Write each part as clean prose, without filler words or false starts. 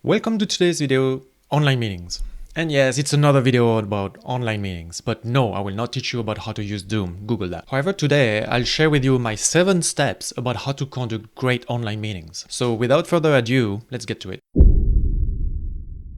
Welcome to today's video, online meetings. And yes, it's another video about online meetings, but no, I will not teach you about how to use Zoom, Google that. However, today I'll share with you my 7 steps about how to conduct great online meetings. So without further ado, let's get to it.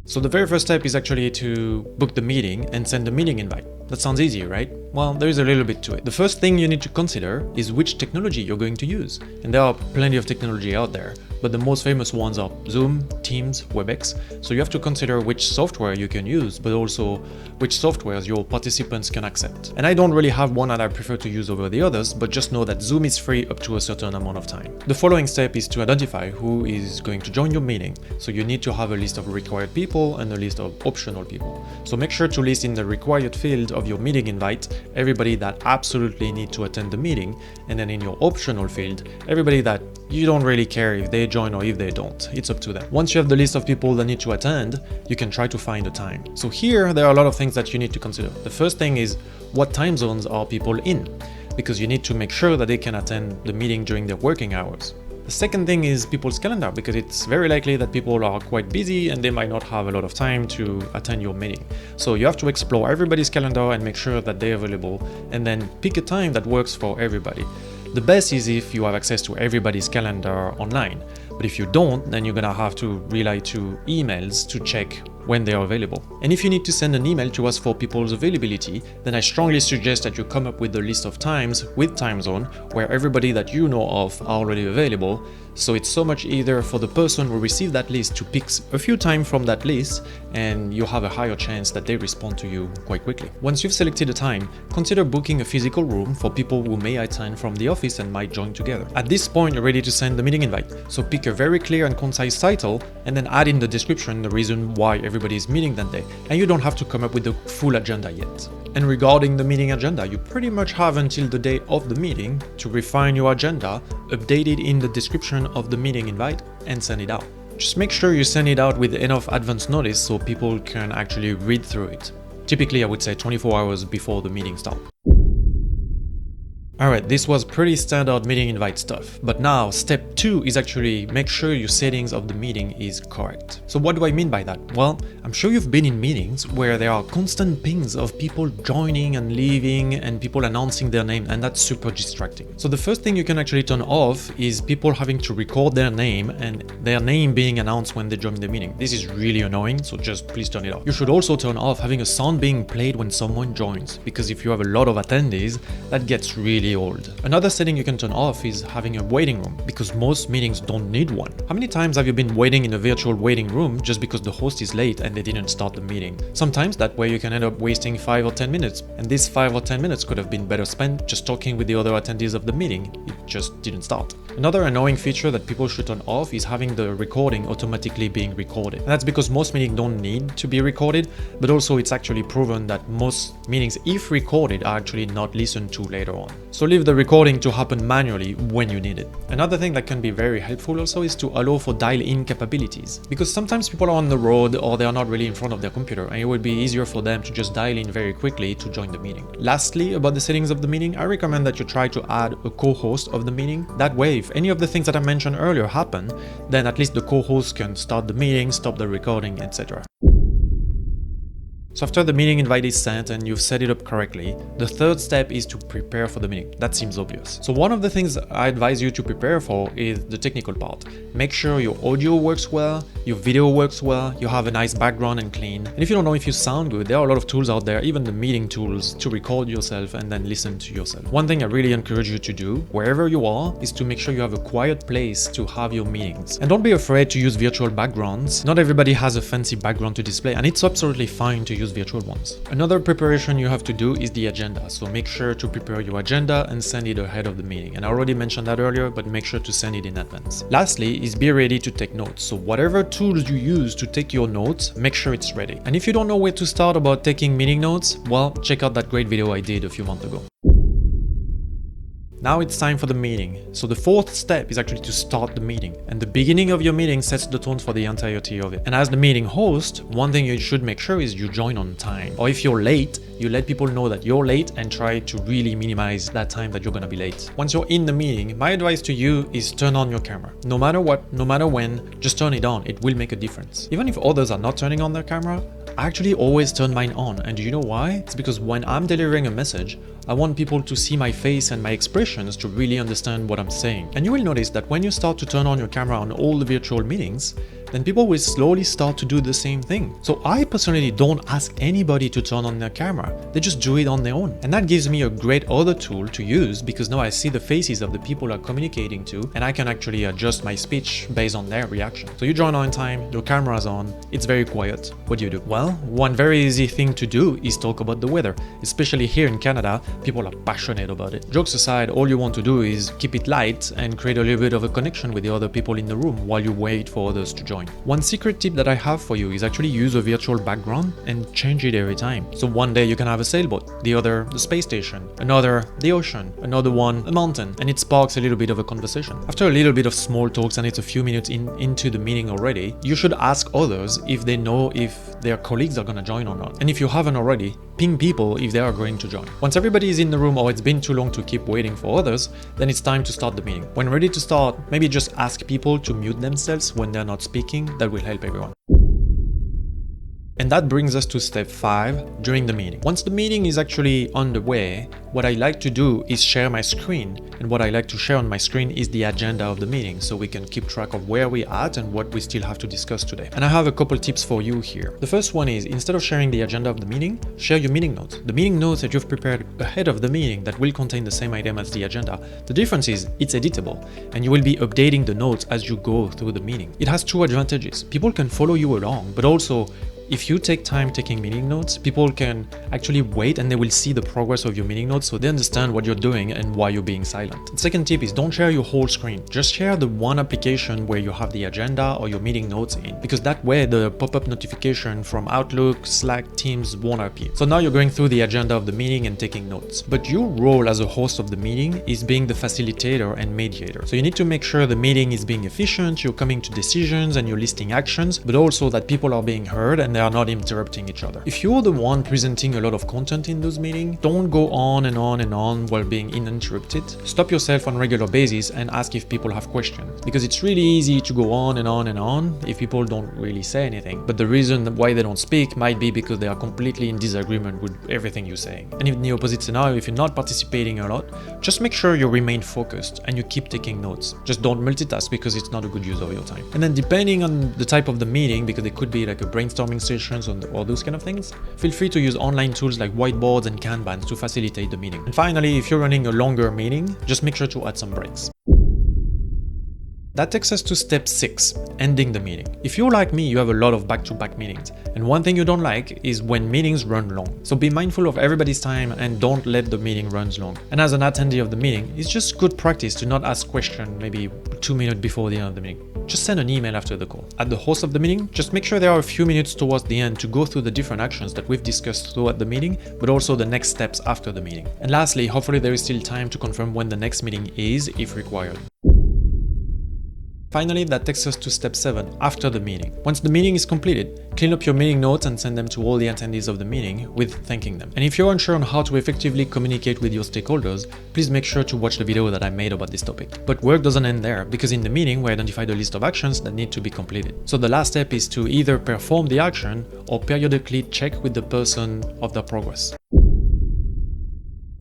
So the very first step is actually to book the meeting and send the meeting invite. That sounds easy, right? Well, there is a little bit to it. The first thing you need to consider is which technology you're going to use. And there are plenty of technology out there, but the most famous ones are Zoom, Teams, WebEx. So you have to consider which software you can use, but also which softwares your participants can accept. And I don't really have one that I prefer to use over the others, but just know that Zoom is free up to a certain amount of time. The following step is to identify who is going to join your meeting. So you need to have a list of required people and a list of optional people. So make sure to list in the required field of your meeting invite everybody that absolutely need to attend the meeting, and then in your optional field everybody that you don't really care if they join or if they don't. It's up to them. Once you have the list of people that need to attend, you can try to find a time. So here there are a lot of things that you need to consider. The first thing is what time zones are people in, because you need to make sure that they can attend the meeting during their working hours. The second thing is people's calendar, because it's very likely that people are quite busy and they might not have a lot of time to attend your meeting. So you have to explore everybody's calendar and make sure that they're available, and then pick a time that works for everybody. The best is if you have access to everybody's calendar online, but if you don't, then you're gonna have to rely to emails to check when they are available. And if you need to send an email to us for people's availability, then I strongly suggest that you come up with a list of times with time zone where everybody that you know of are already available. So it's so much easier for the person who received that list to pick a few times from that list, and you have a higher chance that they respond to you quite quickly. Once you've selected a time, consider booking a physical room for people who may attend from the office and might join together. At this point, you're ready to send the meeting invite. So pick a very clear and concise title, and then add in the description the reason why everybody is meeting that day. And you don't have to come up with the full agenda yet. And regarding the meeting agenda, you pretty much have until the day of the meeting to refine your agenda, update it in the description of the meeting invite, and send it out. Just make sure you send it out with enough advance notice so people can actually read through it. Typically, I would say 24 hours before the meeting starts. Alright, this was pretty standard meeting invite stuff, but now step 2 is actually make sure your settings of the meeting is correct. So what do I mean by that? Well, I'm sure you've been in meetings where there are constant pings of people joining and leaving and people announcing their name, and that's super distracting. So the first thing you can actually turn off is people having to record their name and their name being announced when they join the meeting. This is really annoying, so just please turn it off. You should also turn off having a sound being played when someone joins, because if you have a lot of attendees, that gets really old. Another setting you can turn off is having a waiting room, because most meetings don't need one. How many times have you been waiting in a virtual waiting room just because the host is late and they didn't start the meeting? Sometimes that way you can end up wasting 5 or 10 minutes, and these 5 or 10 minutes could have been better spent just talking with the other attendees of the meeting. It just didn't start. Another annoying feature that people should turn off is having the recording automatically being recorded. And that's because most meetings don't need to be recorded, but also it's actually proven that most meetings, if recorded, are actually not listened to later on. So leave the recording to happen manually when you need it. Another thing that can be very helpful also is to allow for dial-in capabilities, because sometimes people are on the road or they are not really in front of their computer, and it would be easier for them to just dial in very quickly to join the meeting. Lastly, about the settings of the meeting, I recommend that you try to add a co-host of the meeting. That way, if any of the things that I mentioned earlier happen, then at least the co-host can start the meeting, stop the recording, etc. So after the meeting invite is sent and you've set it up correctly, the third step is to prepare for the meeting. That seems obvious. So one of the things I advise you to prepare for is the technical part. Make sure your audio works well, your video works well, you have a nice background and clean. And if you don't know if you sound good, there are a lot of tools out there, even the meeting tools, to record yourself and then listen to yourself. One thing I really encourage you to do, wherever you are, is to make sure you have a quiet place to have your meetings. And don't be afraid to use virtual backgrounds. Not everybody has a fancy background to display, and it's absolutely fine to use virtual ones. Another preparation you have to do is the agenda. So make sure to prepare your agenda and send it ahead of the meeting. And I already mentioned that earlier, but make sure to send it in advance. Lastly is be ready to take notes. So whatever tools you use to take your notes, make sure it's ready. And if you don't know where to start about taking meeting notes, well, check out that great video I did a few months ago. Now it's time for the meeting. So the fourth step is actually to start the meeting. And the beginning of your meeting sets the tone for the entirety of it. And as the meeting host, one thing you should make sure is you join on time. Or if you're late, you let people know that you're late and try to really minimize that time that you're gonna be late. Once you're in the meeting, my advice to you is turn on your camera. No matter what, no matter when, just turn it on. It will make a difference. Even if others are not turning on their camera, I actually always turn mine on. And do you know why? It's because when I'm delivering a message, I want people to see my face and my expressions to really understand what I'm saying. And you will notice that when you start to turn on your camera on all the virtual meetings, then people will slowly start to do the same thing. So I personally don't ask anybody to turn on their camera. They just do it on their own. And that gives me a great other tool to use because now I see the faces of the people I'm communicating to and I can actually adjust my speech based on their reaction. So you join on time, your camera's on, it's very quiet. What do? Well, one very easy thing to do is talk about the weather. Especially here in Canada, people are passionate about it. Jokes aside, all you want to do is keep it light and create a little bit of a connection with the other people in the room while you wait for others to join. One secret tip that I have for you is actually use a virtual background and change it every time. So one day you can have a sailboat, the other the space station, another the ocean, another one a mountain, and it sparks a little bit of a conversation. After a little bit of small talks and it's a few minutes into the meeting already, you should ask others if they know if their colleagues are gonna join or not. And if you haven't already, ping people if they are going to join. Once everybody is in the room or it's been too long to keep waiting for others, then it's time to start the meeting. When ready to start, maybe just ask people to mute themselves when they're not speaking. That will help everyone. And that brings us to step 5 during the meeting. Once the meeting is actually underway, what I like to do is share my screen. And what I like to share on my screen is the agenda of the meeting so we can keep track of where we're at and what we still have to discuss today. And I have a couple tips for you here. The first one is instead of sharing the agenda of the meeting, share your meeting notes. The meeting notes that you've prepared ahead of the meeting that will contain the same item as the agenda. The difference is it's editable and you will be updating the notes as you go through the meeting. It has two advantages. People can follow you along, but also if you take time taking meeting notes, people can actually wait and they will see the progress of your meeting notes so they understand what you're doing and why you're being silent. The second tip is don't share your whole screen. Just share the one application where you have the agenda or your meeting notes in, because that way the pop-up notification from Outlook, Slack, Teams won't appear. So now you're going through the agenda of the meeting and taking notes. But your role as a host of the meeting is being the facilitator and mediator. So you need to make sure the meeting is being efficient, you're coming to decisions and you're listing actions, but also that people are being heard and they are not interrupting each other. If you're the one presenting a lot of content in those meetings, don't go on and on and on while being uninterrupted. Stop yourself on a regular basis and ask if people have questions, because it's really easy to go on and on and on if people don't really say anything. But the reason why they don't speak might be because they are completely in disagreement with everything you're saying. And in the opposite scenario, if you're not participating a lot, just make sure you remain focused and you keep taking notes. Just don't multitask because it's not a good use of your time. And then depending on the type of the meeting, because it could be like a brainstorming session or those kind of things, feel free to use online tools like whiteboards and Kanban to facilitate the meeting. And finally, if you're running a longer meeting, just make sure to add some breaks. That takes us to step 6, ending the meeting. If you're like me, you have a lot of back-to-back meetings. And one thing you don't like is when meetings run long. So be mindful of everybody's time and don't let the meeting run long. And as an attendee of the meeting, it's just good practice to not ask questions maybe 2 minutes before the end of the meeting. Just send an email after the call. At the host of the meeting, just make sure there are a few minutes towards the end to go through the different actions that we've discussed throughout the meeting, but also the next steps after the meeting. And lastly, hopefully there is still time to confirm when the next meeting is, if required. Finally, that takes us to step 7, after the meeting. Once the meeting is completed, clean up your meeting notes and send them to all the attendees of the meeting with thanking them. And if you're unsure on how to effectively communicate with your stakeholders, please make sure to watch the video that I made about this topic. But work doesn't end there, because in the meeting we identified a list of actions that need to be completed. So the last step is to either perform the action or periodically check with the person of the progress.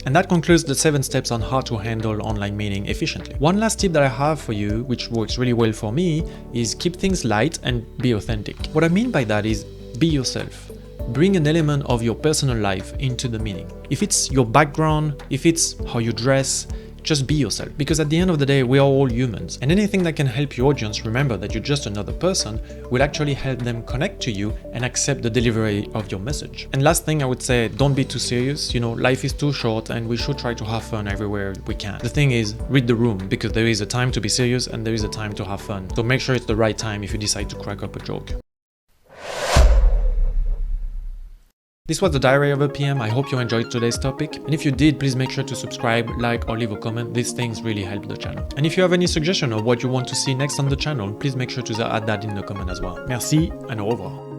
And that concludes the 7 steps on how to handle online meeting efficiently. One last tip that I have for you, which works really well for me, is keep things light and be authentic. What I mean by that is be yourself. Bring an element of your personal life into the meeting. If it's your background, if it's how you dress, just be yourself, because at the end of the day, we are all humans, and anything that can help your audience remember that you're just another person will actually help them connect to you and accept the delivery of your message. And last thing I would say, don't be too serious. You know, life is too short and we should try to have fun everywhere we can. The thing is, read the room, because there is a time to be serious and there is a time to have fun. So make sure it's the right time if you decide to crack up a joke. This was the Diary of a PM. I hope you enjoyed today's topic. And if you did, please make sure to subscribe, like, or leave a comment. These things really help the channel. And if you have any suggestion of what you want to see next on the channel, please make sure to add that in the comment as well. Merci, and au revoir.